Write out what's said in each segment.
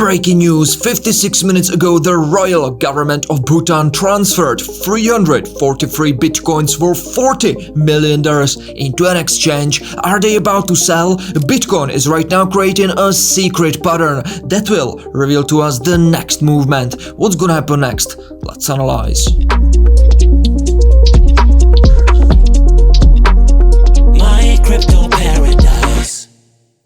Breaking news, 56 minutes ago the Royal Government of Bhutan transferred 343 bitcoins for $40 million into an exchange. Are they about to sell? Bitcoin is right now creating a secret pattern that will reveal to us the next movement. What's gonna happen next? Let's analyze. My crypto paradise.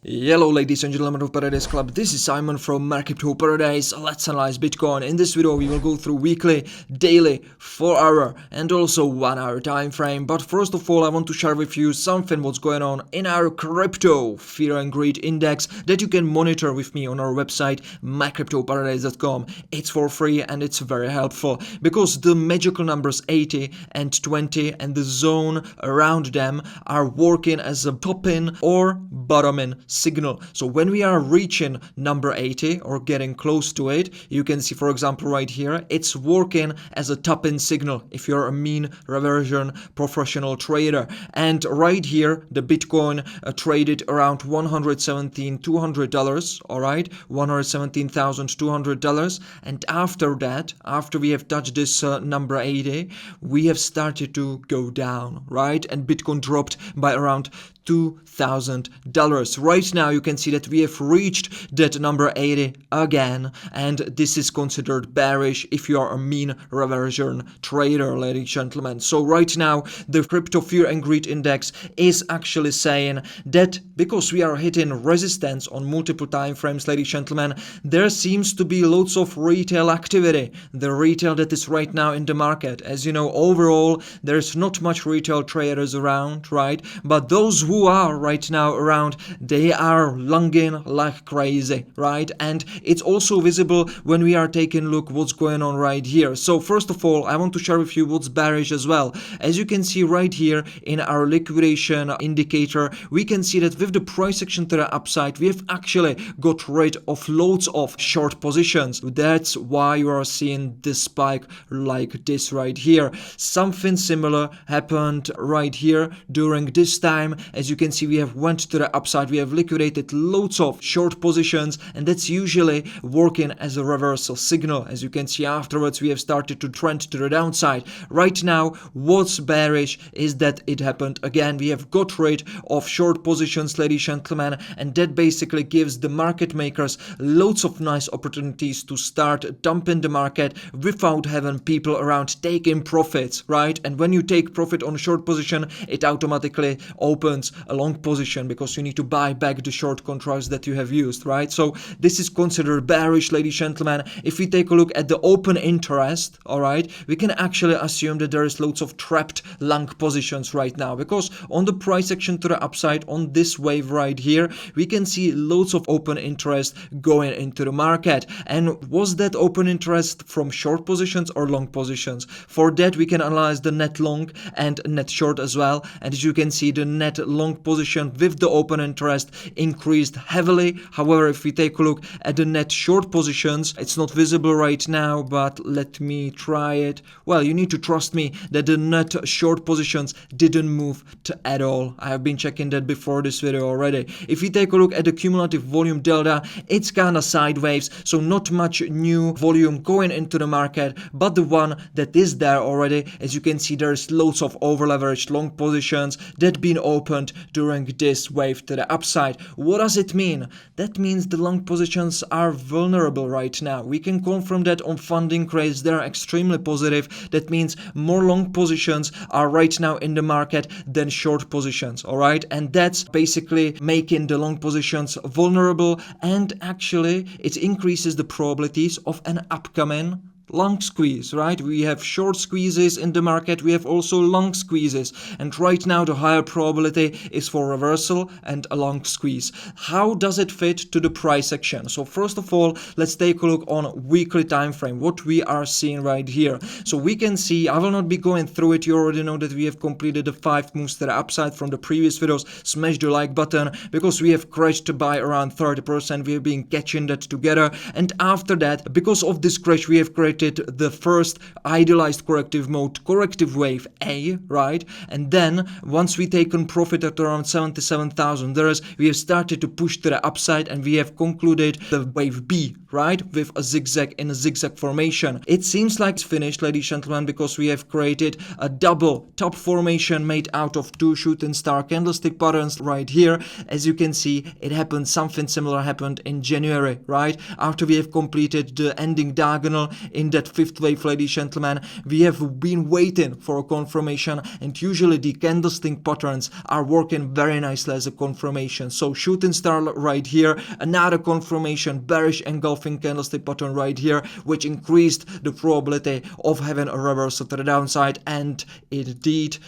Hello ladies and gentlemen of Paradise Club, this is Simon from My Crypto Paradise. Let's analyze Bitcoin. In this video we will go through weekly, daily, 4-hour and also 1-hour time frame. But first of all I want to share with you something what's going on in our crypto fear and greed index that you can monitor with me on our website mycryptoparadise.com. It's for free and it's very helpful because the magical numbers 80 and 20 and the zone around them are working as a top-in or bottom-in signal. So when we are reaching number 80 or getting close to it, you can see for example right here, it's working as a top-in signal if you're a mean reversion professional trader. And right here the Bitcoin traded around $117,200, all right, $117,200, and after that, after we have touched this number 80, we have started to go down, right, and Bitcoin dropped by around $2,000. Right now you can see that we have reached that number 80 again, and this is considered bearish if you are a mean reversion trader, ladies and gentlemen. So right now the crypto fear and greed index is actually saying that because we are hitting resistance on multiple time frames, ladies and gentlemen, there seems to be lots of retail activity, the retail that is right now in the market. As you know, overall there's not much retail traders around, right, but those who are right now around, they are longing like crazy, right? And it's also visible when we are taking a look what's going on right here. So first of all I want to share with you what's bearish as well. As you can see right here in our liquidation indicator, we can see that with the price action to the upside we have actually got rid of loads of short positions. That's why you are seeing this spike like this right here. Something similar happened right here during this time. As you can see, we have went to the upside, we have liquidated loads of short positions, and that's usually working as a reversal signal. As you can see, afterwards we have started to trend to the downside. Right now what's bearish is that it happened again. We have got rid of short positions, ladies and gentlemen, and that basically gives the market makers loads of nice opportunities to start dumping the market without having people around taking profits, right? And when you take profit on a short position, it automatically opens a long position because you need to buy back the short contracts that you have used, right? So this is considered bearish, ladies and gentlemen. If we take a look at the open interest, all right, we can actually assume that there is loads of trapped long positions right now because on the price action to the upside on this wave right here, we can see loads of open interest going into the market. And was that open interest from short positions or long positions? For that we can analyze the net long and net short as well, and as you can see the net long position with the open interest increased heavily. However, if we take a look at the net short positions, it's not visible right now, but let me try it. Well, you need to trust me that the net short positions didn't move at all. I have been checking that before this video already. If we take a look at the cumulative volume delta, it's kind of sideways, so not much new volume going into the market, but the one that is there already, as you can see, there's loads of over leveraged long positions that been opened during this wave to the upside. What does it mean? That means the long positions are vulnerable right now. We can confirm that on funding rates they're extremely positive. That means more long positions are right now in the market than short positions, all right? And that's basically making the long positions vulnerable, and actually it increases the probabilities of an upcoming long squeeze, right? We have short squeezes in the market, we have also long squeezes, and right now the higher probability is for reversal and a long squeeze. How does it fit to the price action? So first of all, let's take a look on weekly time frame, what we are seeing right here. So we can see, I will not be going through it, you already know that we have completed the 5 moves to the upside from the previous videos. Smash the like button because we have crashed by around 30%, we have been catching that together, and after that, because of this crash, we have created created the first idealized corrective mode, corrective wave A, right? And then once we taken profit at around $77,000, we have started to push to the upside, and we have concluded the wave B, right, with a zigzag in a zigzag formation. It seems like it's finished, ladies and gentlemen, because we have created a double top formation made out of two shooting star candlestick patterns right here. As you can see, it happened, something similar happened in January, right? After we have completed the ending diagonal in that fifth wave, ladies and gentlemen, we have been waiting for a confirmation, and usually the candlestick patterns are working very nicely as a confirmation. So shooting star right here, another confirmation, bearish engulfing candlestick pattern right here, which increased the probability of having a reversal to the downside, and it did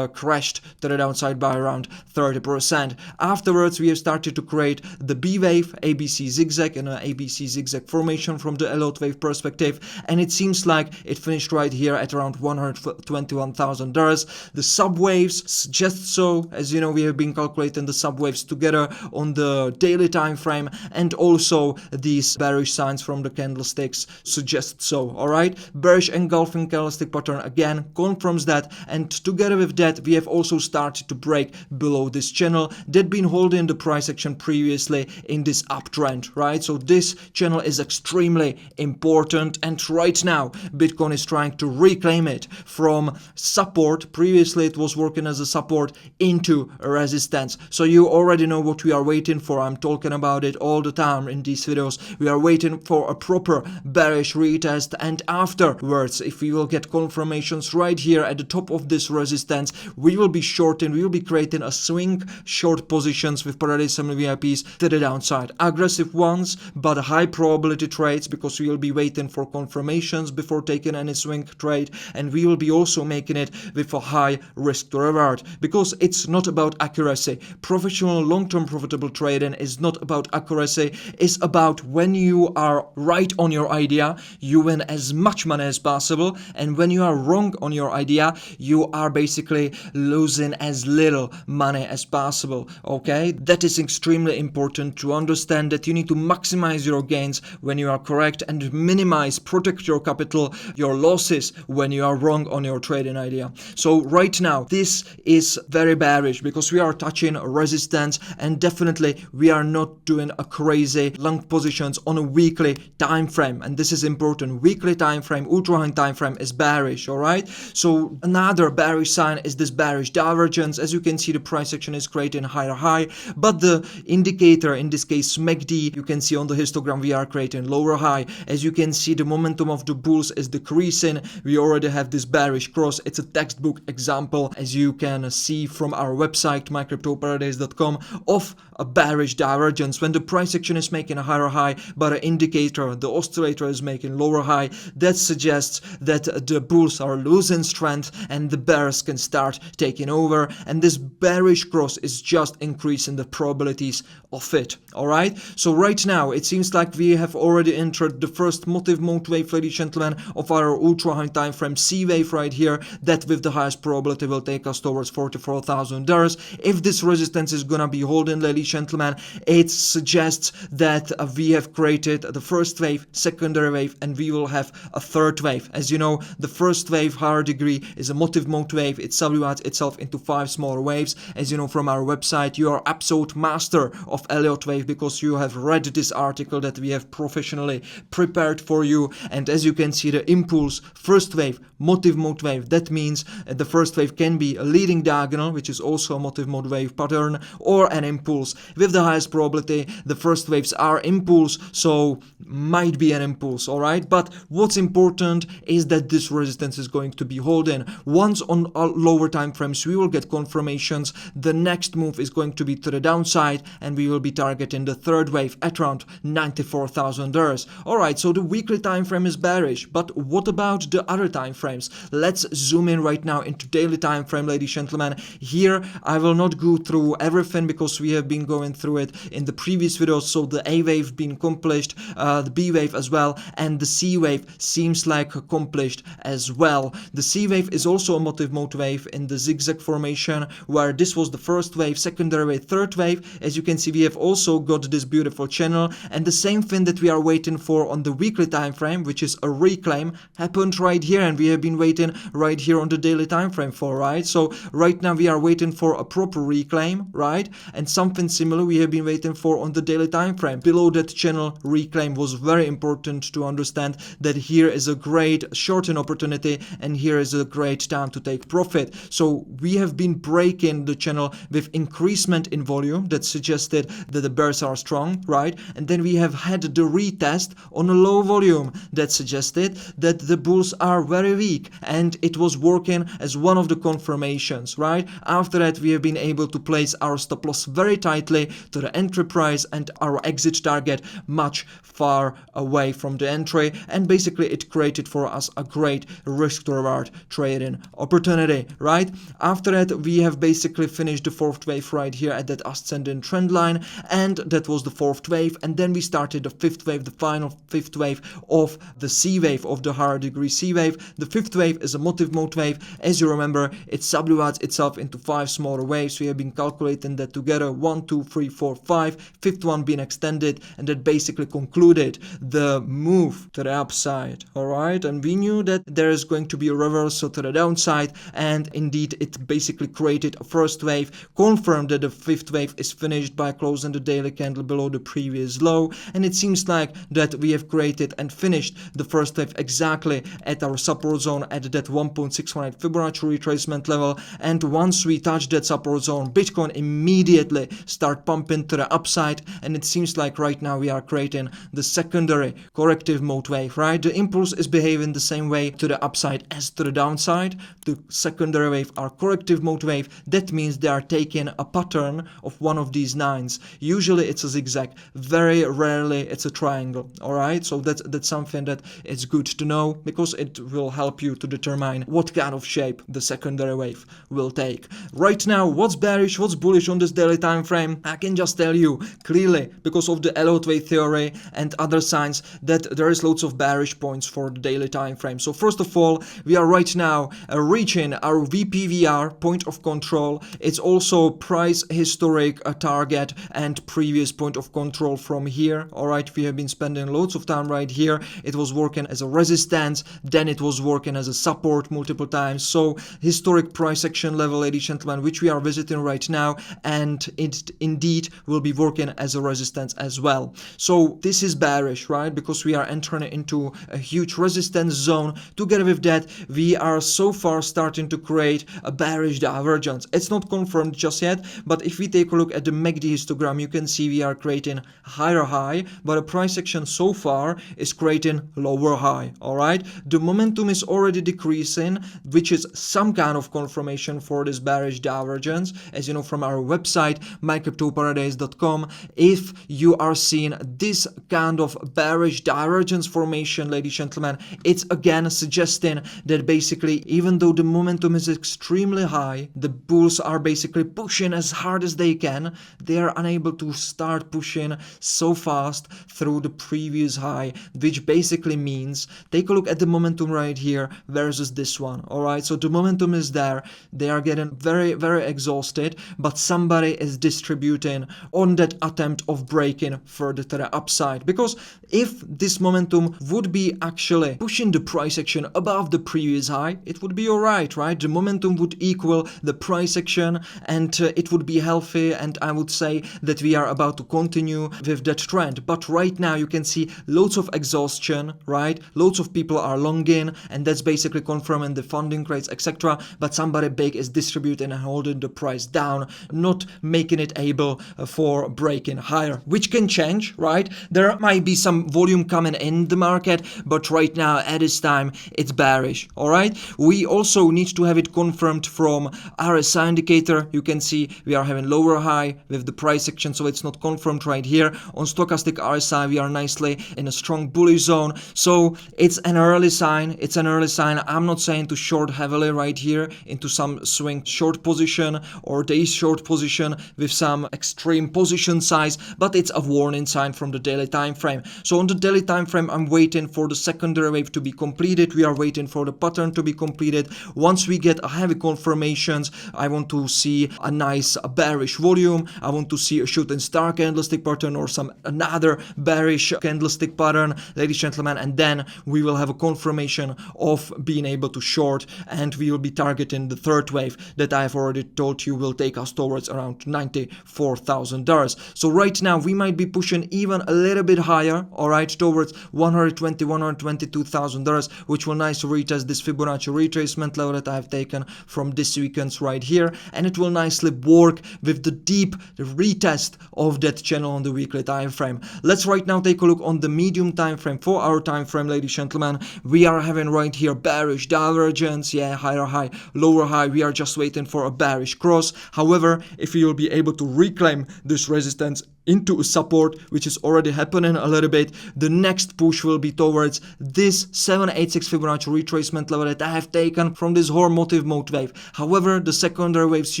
crashed to the downside by around 30%. Afterwards, we have started to create the B wave, ABC zigzag, and an ABC zigzag formation from the Elliott wave perspective, and it seems like it finished right here at around $121,000. The subwaves suggest so. As you know, we have been calculating the subwaves together on the daily time frame, and also these bearish signs from the candlesticks suggest so. All right, bearish engulfing candlestick pattern again confirms that, and together with that, we have also started to break below this channel that been holding the price action previously in this uptrend, right? So this channel is extremely important, and right now Bitcoin is trying to reclaim it from support. Previously it was working as a support into a resistance. So you already know what we are waiting for. I'm talking about it all the time in these videos. We are waiting for a proper bearish retest, and afterwards, if we will get confirmations right here at the top of this resistance, we will be shorting, we will be creating a swing short positions with ParadiseFamilyVIPs to the downside. Aggressive ones, but high probability trades, because we will be waiting for confirmations before taking any swing trade, and we will be also making it with a high risk to reward, because it's not about accuracy. Professional long-term profitable trading is not about accuracy. It's about when you are right on your idea, you win as much money as possible, and when you are wrong on your idea, you are basically losing as little money as possible. Okay, that is extremely important to understand, that you need to maximize your gains when you are correct and minimize, protect your capital, your losses when you are wrong on your trading idea. So right now this is very bearish because we are touching resistance, and definitely we are not doing a crazy long positions on a weekly time frame, and this is important. Weekly time frame, ultra high time frame is bearish. All right, so another bearish sign is this bearish divergence. As you can see, the price action is creating higher high, but the indicator, in this case MACD, you can see on the histogram we are creating lower high. As you can see, the momentum of the bulls is decreasing. We already have this bearish cross. It's a textbook example, as you can see from our website mycryptoparadise.com, of a bearish divergence when the price action is making a higher high, but an indicator, the oscillator, is making lower high. That suggests that the bulls are losing strength and the bears can start taking over, and this bearish cross is just increasing the probabilities of it. All right, so right now it seems like we have already entered the first motive mode wave, ladies and gentlemen, of our ultra high time frame C wave right here, that with the highest probability will take us towards $44,000. If this resistance is gonna be holding, ladies and gentlemen, it suggests that we have created the first wave, secondary wave, and we will have a third wave. As you know, the first wave, higher degree, is a motive mode wave. It subdivides itself into 5 smaller waves. As you know from our website, you are absolute master of Elliott wave because you have read this article that we have professionally prepared for you. And as you can see, the impulse, first wave, motive mode wave, that means the first wave can be a leading diagonal, which is also a motive mode wave pattern, or an impulse. With the highest probability, the first waves are impulse, so might be an impulse. All right, but what's important is that this resistance is going to be holding. Once on lower time frames we will get confirmations, the next move is going to be to the downside, and we will be targeting the third wave at around $94,000. all right, so the weekly time frame is bearish, but what about the other time frames? Let's zoom in right now into daily time frame, ladies and gentlemen. Here I will not go through everything because we have been been going through it in the previous videos. So the A wave been accomplished, the B wave as well, and the C wave seems like accomplished as well. The C wave is also a motive mode wave in the zigzag formation, where this was the first wave, secondary wave, third wave. As you can see, we have also got this beautiful channel, and the same thing that we are waiting for on the weekly time frame, which is a reclaim, happened right here, and we have been waiting right here on the daily time frame for, right? So right now we are waiting for a proper reclaim, right? And something similar we have been waiting for on the daily time frame. Below that channel reclaim was very important to understand that here is a great shorting opportunity, and here is a great time to take profit. So we have been breaking the channel with increasement in volume that suggested that the bears are strong, right? And then we have had the retest on a low volume that suggested that the bulls are very weak, and it was working as one of the confirmations, right? After that, we have been able to place our stop loss very tightly to the entry price and our exit target much far away from the entry, and basically it created for us a great risk to reward trading opportunity, right? After that, we have basically finished the fourth wave right here at that ascending trend line, and that was the fourth wave. And then we started the fifth wave, the final fifth wave of the C wave, of the higher degree C wave. The fifth wave is a motive mode wave. As you remember, it subdivides itself into 5 smaller waves. We have been calculating that together, 1, 2, 3, 4, 5, fifth one being extended, and that basically concluded the move to the upside, all right? And we knew that there is going to be a reversal to the downside, and indeed it basically created a first wave, confirmed that the fifth wave is finished by closing the daily candle below the previous low, and it seems like that we have created and finished the first wave exactly at our support zone at that 1.618 Fibonacci retracement level. And once we touch that support zone, Bitcoin immediately start pumping to the upside, and it seems like right now we are creating the secondary corrective mode wave, right? The impulse is behaving the same way to the upside as to the downside. The secondary wave are corrective mode wave. That means they are taking a pattern of one of these nines. Usually it's a zigzag, very rarely it's a triangle, all right? So that's something that is good to know, because it will help you to determine what kind of shape the secondary wave will take. Right now, what's bearish, what's bullish on this daily time frame? I can just tell you clearly, because of the Elliott wave theory and other signs, that there is loads of bearish points for the daily time frame. So first of all, we are right now reaching our VPVR point of control. It's also price historic target and previous point of control from here, all right? We have been spending loads of time right here. It was working as a resistance, then it was working as a support multiple times. So historic price action level, ladies and gentlemen, which we are visiting right now, and it indeed will be working as a resistance as well. So this is bearish, right? Because we are entering into a huge resistance zone. Together with that, we are so far starting to create a bearish divergence. It's not confirmed just yet, but if we take a look at the MACD histogram, you can see we are creating a higher high, but a price action so far is creating lower high, all right? The momentum is already decreasing, which is some kind of confirmation for this bearish divergence. As you know from our website, mycryptoparadise.com, if you are seeing this kind of bearish divergence formation, ladies and gentlemen, it's again suggesting that basically, even though the momentum is extremely high, the bulls are basically pushing as hard as they can. They are unable to start pushing so fast through the previous high, which basically means, take a look at the momentum right here versus this one, all right? So the momentum is there. They are getting very, very exhausted, but somebody is distributing on that attempt of breaking further to the upside. Because if this momentum would be actually pushing the price action above the previous high, it would be all right, right? The momentum would equal the price action, and it would be healthy, and I would say that we are about to continue with that trend. But right now you can see loads of exhaustion, right? Loads of people are longing, and that's basically confirming the funding rates, etc. But somebody big is distributing and holding the price down, not making it able for breaking higher, which can change, right? There might be some volume coming in the market, but right now at this time it's bearish, all right? We also need to have it confirmed from RSI indicator. You can see we are having lower high with the price action, so it's not confirmed right here. On stochastic RSI, we are nicely in a strong bullish zone, so it's an early sign. It's an early sign. I'm not saying to short heavily right here into some swing short position or day short position with some some extreme position size, but it's a warning sign from the daily time frame. So on the daily time frame, I'm waiting for the secondary wave to be completed. We are waiting for the pattern to be completed. Once we get a heavy confirmations, I want to see a nice bearish volume. I want to see a shooting star candlestick pattern or some another bearish candlestick pattern, ladies and gentlemen, and then we will have a confirmation of being able to short, and we will be targeting the third wave that I've already told you will take us towards around $94,000. So right now we might be pushing even a little bit higher, all right, towards $122,000, which will nicely retest this Fibonacci retracement level that I've taken from this weekend's right here, and it will nicely work with the deep retest of that channel on the weekly time frame. Let's right now take a look on the medium time frame. For our time frame, ladies and gentlemen, we are having right here bearish divergence, yeah, higher high, lower high. We are just waiting for a bearish cross. However, if we will be able to reclaim this resistance into a support, which is already happening a little bit, the next push will be towards this 786 Fibonacci retracement level that I have taken from this whole motive mode wave. However, the secondary waves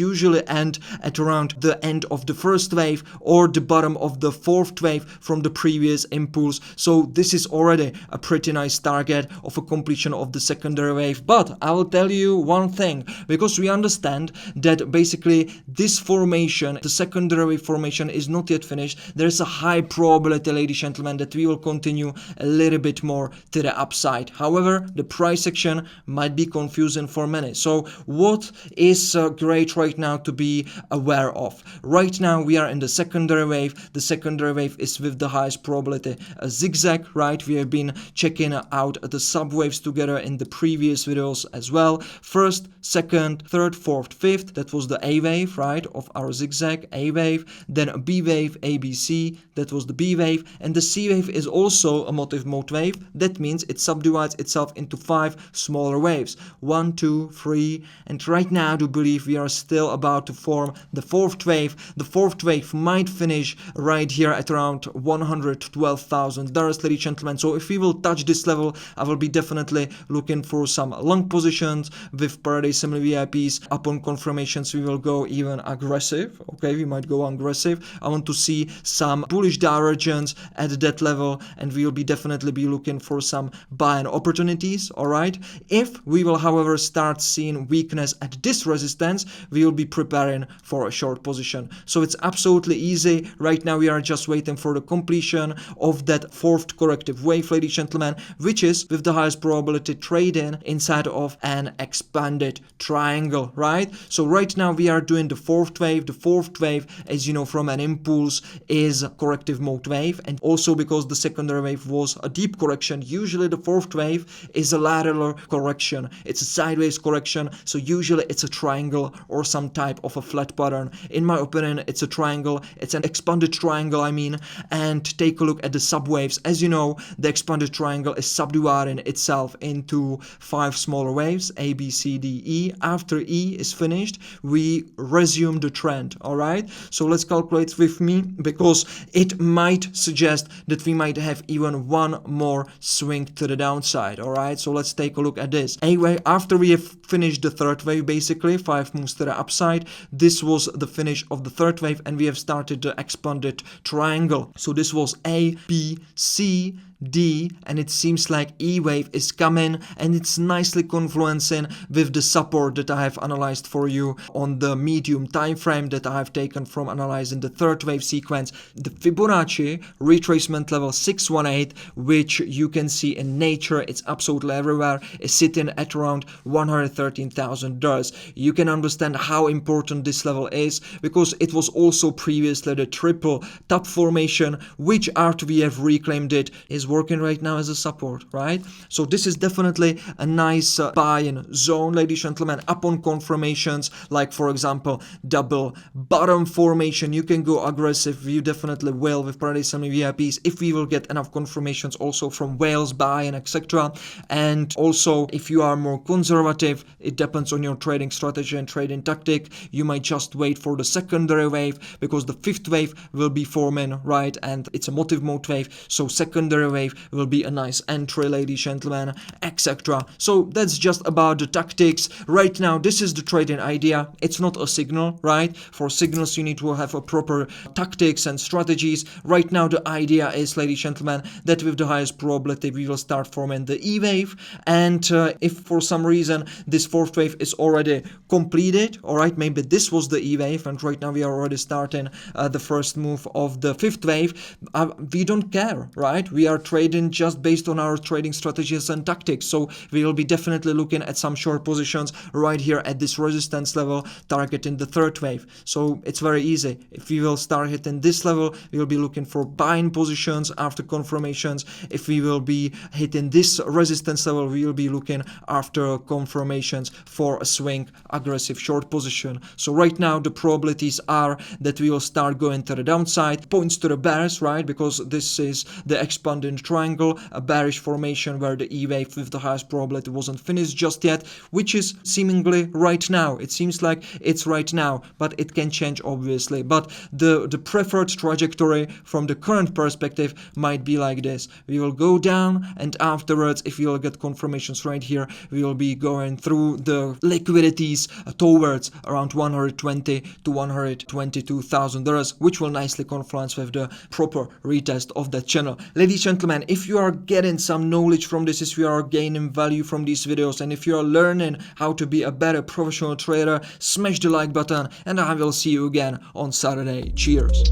usually end at around the end of the first wave or the bottom of the fourth wave from the previous impulse. So this is already a pretty nice target of a completion of the secondary wave. But I will tell you one thing, because we understand that basically this formation, the secondary wave formation, is not yet finished. There's a high probability, ladies and gentlemen, that we will continue a little bit more to the upside. However, the price action might be confusing for many. So what is great right now to be aware of? Right now we are in the secondary wave. The secondary wave is with the highest probability a zigzag, right? We have been checking out the subwaves together in the previous videos as well. First, second, third, fourth, fifth, that was the A wave, right, of our zigzag, A wave, then a B wave, ABC, that was the B wave, and the C wave is also a motive mode wave. That means it subdivides itself into 5 smaller waves, 1, 2, 3, and right now I do believe we are still about to form the fourth wave. The fourth wave might finish right here at around $112,000, ladies and gentlemen. So if we will touch this level, I will be definitely looking for some long positions with ParadiseFamilyVIPs. Upon confirmations, we will go even aggressive. Okay, we might go aggressive. I want to see some bullish divergence at that level, and we will be definitely be looking for some buying opportunities. All right, if we will however start seeing weakness at this resistance, we will be preparing for a short position. So it's absolutely easy. Right now we are just waiting for the completion of that fourth corrective wave, ladies and gentlemen, which is with the highest probability trading inside of an expanded triangle, right? So right now we are doing the fourth wave. The fourth wave, as you know from an impulse, is a corrective mode wave, and also because the secondary wave was a deep correction, usually the fourth wave is a lateral correction. It's a sideways correction, so usually it's a triangle or some type of a flat pattern. In my opinion, it's a triangle. It's an expanded triangle, I mean. And take a look at the subwaves. As you know, the expanded triangle is subdividing itself into 5 smaller waves, A, B, C, D, E. After E is finished, we resume the trend. All right, so let's calculate with me, because it might suggest that we might have even one more swing to the downside. All right, so let's take a look at this. Anyway, after we have finished the third wave, basically 5 moves to the upside, this was the finish of the third wave, and we have started the expanded triangle. So this was A, B, C, D, and it seems like E wave is coming, and it's nicely confluencing with the support that I have analyzed for you on the medium time frame that I have taken from analyzing the third wave sequence. The Fibonacci retracement level 618, which you can see in nature, it's absolutely everywhere, is sitting at around $113,000. You can understand how important this level is, because it was also previously the triple top formation, which after we have reclaimed it is working right now as a support, right? So this is definitely a nice buy-in zone, ladies and gentlemen. Upon confirmations, like for example double bottom formation, you can go aggressive. You definitely will with ParadiseFamilyVIPs if we will get enough confirmations also from whales, buy-in, etc. And also if you are more conservative, it depends on your trading strategy and trading tactic, you might just wait for the secondary wave, because the fifth wave will be forming, right? And it's a motive mode wave, so secondary wave wave will be a nice entry, ladies and gentlemen, etc. So that's just about the tactics. Right now, this is the trading idea. It's not a signal, right? For signals, you need to have a proper tactics and strategies. Right now, the idea is, ladies and gentlemen, that with the highest probability, we will start forming the E wave. And if for some reason this fourth wave is already completed, all right, maybe this was the E wave, and right now we are already starting the first move of the fifth wave. We don't care, right? We are trading just based on our trading strategies and tactics. So we will be definitely looking at some short positions right here at this resistance level, targeting the third wave. So it's very easy. If we will start hitting this level, we will be looking for buying positions after confirmations. If we will be hitting this resistance level, we will be looking after confirmations for a swing aggressive short position. So right now the probabilities are that we will start going to the downside. Points to the bears, right? Because this is the expanding triangle, a bearish formation where the E wave with the highest probability wasn't finished just yet, which is seemingly right now. It seems like it's right now, but it can change obviously. But the preferred trajectory from the current perspective might be like this. We will go down, and afterwards, if we will get confirmations right here, we will be going through the liquidities towards around $120 to $122,000, which will nicely confluence with the proper retest of that channel. Ladies and gentlemen, if you are getting some knowledge from this, if you are gaining value from these videos, and if you are learning how to be a better professional trader, smash the like button, and I will see you again on Saturday. Cheers.